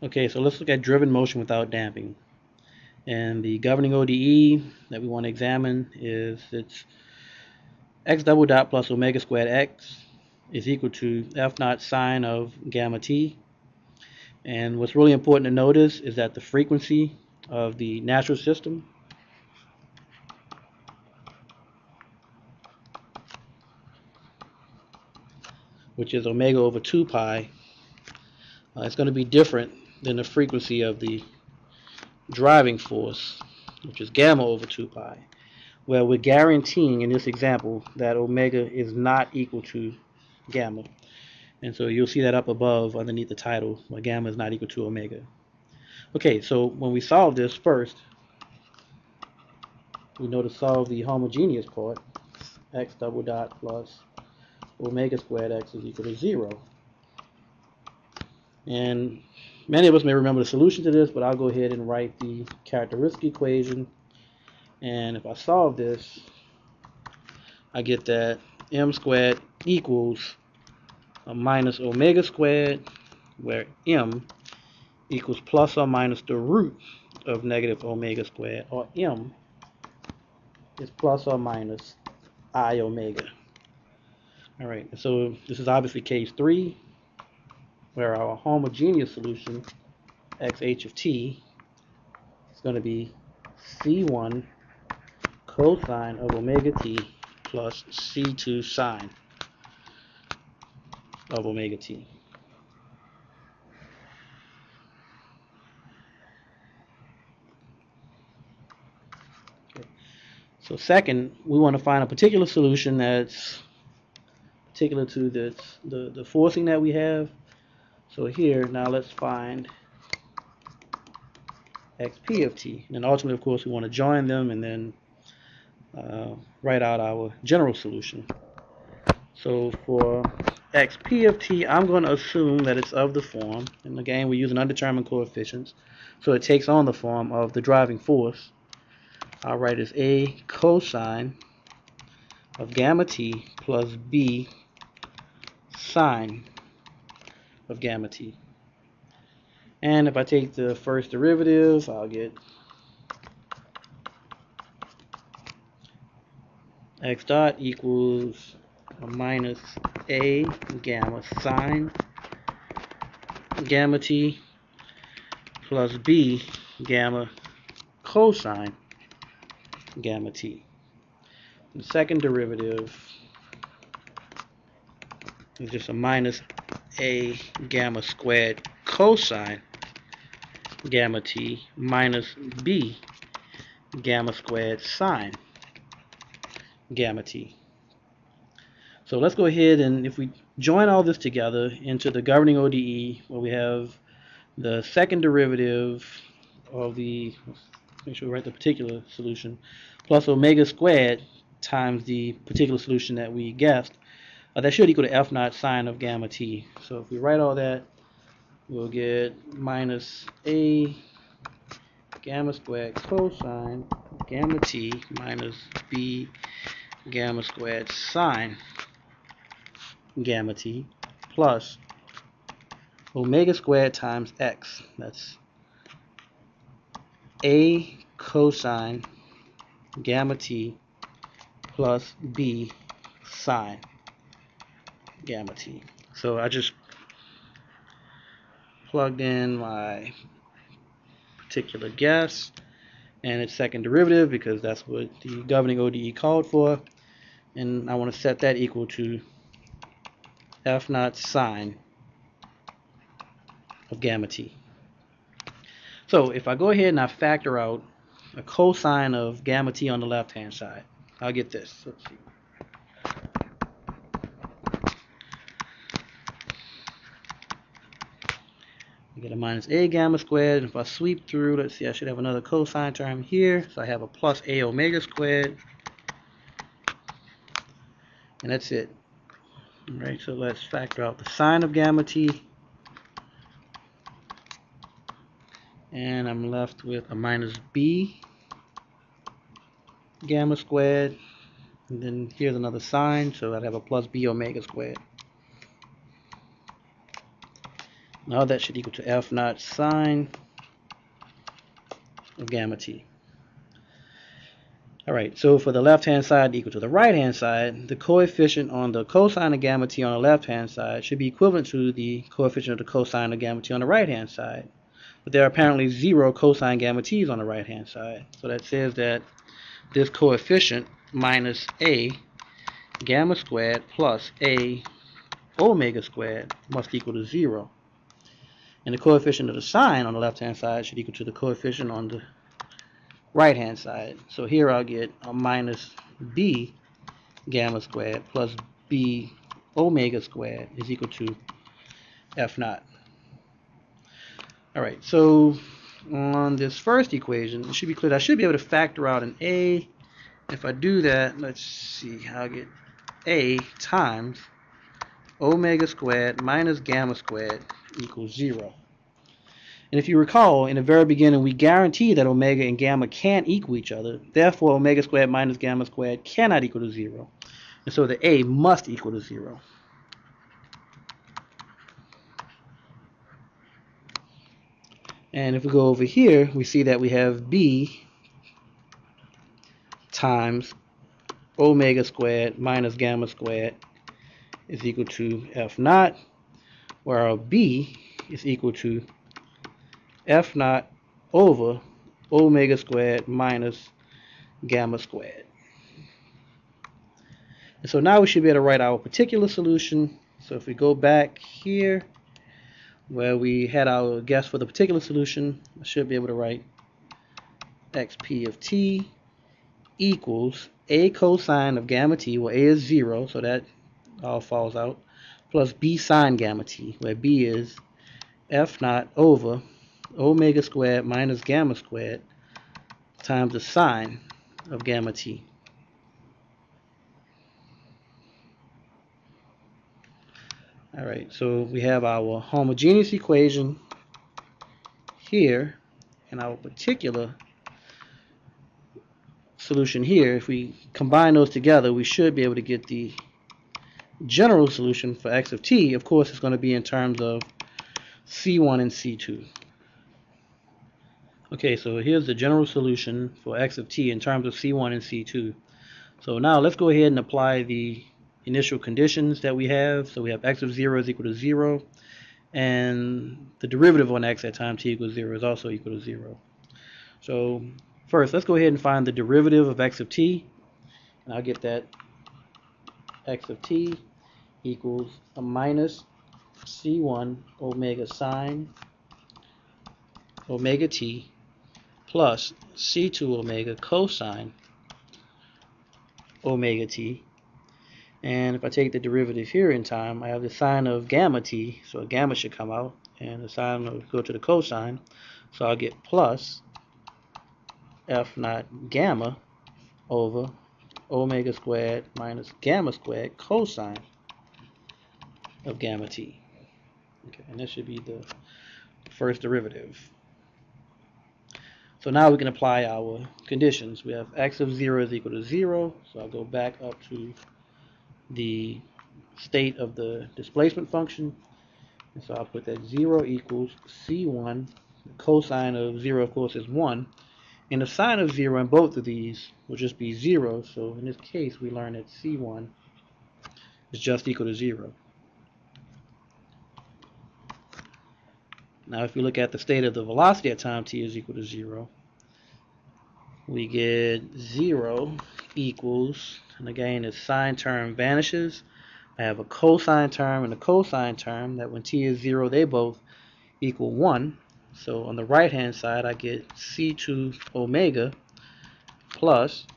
Okay, so let's look at driven motion without damping. And the governing ODE that we want to examine is it's x double dot plus omega squared x is equal to f naught sine of gamma t. And what's really important to notice is that the frequency of the natural system, which is omega over 2 pi, it's going to be different than the frequency of the driving force, which is gamma over 2 pi. Well, we're guaranteeing in this example that omega is not equal to gamma. And so you'll see that up above underneath the title, where gamma is not equal to omega. Okay, so when we solve this first, we know to solve the homogeneous part, x double dot plus omega squared x is equal to 0. And many of us may remember the solution to this, but I'll go ahead and write the characteristic equation. And if I solve this, I get that m squared equals a minus omega squared, where m equals plus or minus the root of negative omega squared, or m is plus or minus I omega. All right, so this is obviously case 3, where our homogeneous solution, xh of t, is going to be c1 cosine of omega t plus c2 sine of omega t. Okay. So second, we want to find a particular solution that's particular to the forcing that we have. So here, now let's find xp of t. And then ultimately, of course, we want to join them and then write out our general solution. So for xp of t, I'm going to assume that it's of the form, and again, we're using undetermined coefficients, so it takes on the form of the driving force. I'll write as a cosine of gamma t plus b sine of gamma t. And if I take the first derivative, I'll get x dot equals a minus a gamma sine gamma t plus b gamma cosine gamma t. The second derivative is just a minus a gamma squared cosine gamma t minus b gamma squared sine gamma t. So let's go ahead and if we join all this together into the governing ODE, where we have the second derivative of the, let's make sure we write the particular solution, plus omega squared times the particular solution that we guessed, that should equal to f naught sine of gamma t. So if we write all that, we'll get minus a gamma squared cosine gamma t minus b gamma squared sine gamma t plus omega squared times x. That's a cosine gamma t plus b sine gamma t. So I just plugged in my particular guess and its second derivative because that's what the governing ODE called for, and I want to set that equal to f naught sine of gamma t. So if I go ahead and I factor out a cosine of gamma t on the left hand side, I'll get this. Let's see. I get a minus a gamma squared. If I sweep through, let's see, I should have another cosine term here. So I have a plus a omega squared. And that's it. All right, so let's factor out the sine of gamma t. And I'm left with a minus b gamma squared. And then here's another sine, so I'd have a plus b omega squared. Now that should equal to F naught sine of gamma t. Alright, so for the left hand side equal to the right hand side, the coefficient on the cosine of gamma t on the left hand side should be equivalent to the coefficient of the cosine of gamma t on the right hand side. But there are apparently 0 cosine gamma t's on the right hand side. So that says that this coefficient minus a gamma squared plus a omega squared must equal to 0. And the coefficient of the sine on the left hand side should equal to the coefficient on the right hand side. So here I'll get a minus b gamma squared plus b omega squared is equal to f naught. Alright, so on this first equation, it should be clear that I should be able to factor out an a. If I do that, let's see, I'll get a times omega squared minus gamma squared equals 0. And if you recall, in the very beginning, we guaranteed that omega and gamma can't equal each other. Therefore, omega squared minus gamma squared cannot equal to 0. And so the a must equal to 0. And if we go over here, we see that we have b times omega squared minus gamma squared is equal to f naught, where our b is equal to f naught over omega squared minus gamma squared. And so now we should be able to write our particular solution. So if we go back here where we had our guess for the particular solution, I should be able to write xp of t equals a cosine of gamma t, where a is 0, so that all falls out, plus b sine gamma t, where b is f naught over omega squared minus gamma squared times the sine of gamma t. Alright, so we have our homogeneous equation here and our particular solution here. If we combine those together, we should be able to get the general solution for x of t. Of course, it's going to be in terms of c1 and c2. Okay, so here's the general solution for x of t in terms of c1 and c2. So now let's go ahead and apply the initial conditions that we have. So we have x of 0 is equal to 0, and the derivative on x at time t equals 0 is also equal to 0. So first, let's go ahead and find the derivative of x of t, and I'll get that x of t equals a minus c1 omega sine omega t plus c2 omega cosine omega t. And if I take the derivative here in time, I have the sine of gamma t, so a gamma should come out, and the sine will go to the cosine, so I'll get plus f naught gamma over omega squared minus gamma squared cosine of gamma t. Okay, and this should be the first derivative. So now we can apply our conditions. We have x of 0 is equal to 0, so I'll go back up to the state of the displacement function, and so I'll put that 0 equals c1. The cosine of 0, of course, is 1, and the sine of 0 in both of these will just be 0, so in this case we learn that c1 is just equal to 0. Now if we look at the state of the velocity at time t is equal to 0, we get 0 equals, and again the sine term vanishes, I have a cosine term and a cosine term that when t is 0 they both equal 1. So on the right hand side I get c2 omega plus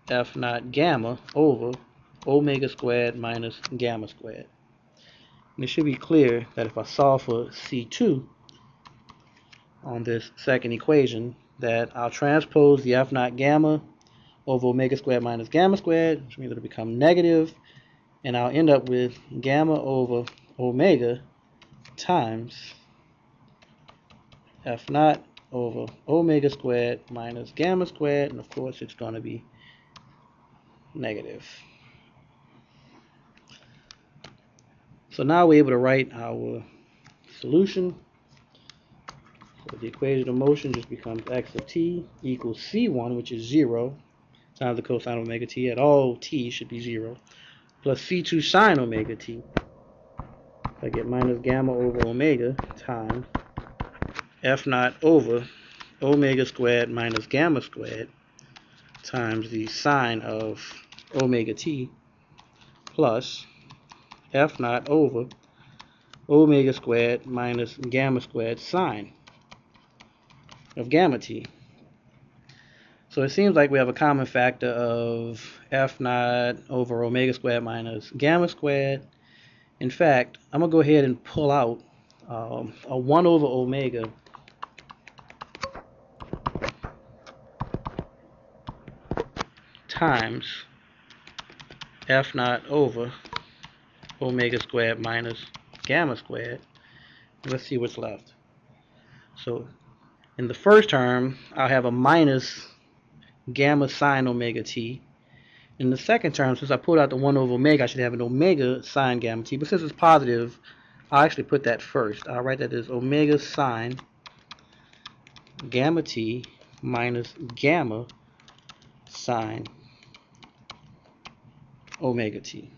f naught gamma over omega squared minus gamma squared. And it should be clear that if I solve for c2 on this second equation, that I'll transpose the f naught gamma over omega squared minus gamma squared, which means it'll become negative, and I'll end up with gamma over omega times f naught over omega squared minus gamma squared, and of course it's going to be negative. So now we're able to write our solution. So the equation of motion just becomes x of t equals c1, which is 0, times the cosine of omega t at all t should be 0, plus c2 sine omega t. I get minus gamma over omega times f naught over omega squared minus gamma squared times the sine of omega t plus f naught over omega squared minus gamma squared sine of gamma t. So it seems like we have a common factor of f naught over omega squared minus gamma squared. In fact, I'm going to go ahead and pull out a 1 over omega times f naught over omega squared minus gamma squared. Let's see what's left. So in the first term, I'll have a minus gamma sine omega t. In the second term, since I pulled out the 1 over omega, I should have an omega sine gamma t. But since it's positive, I'll actually put that first. I'll write that as omega sine gamma t minus gamma sine omega t.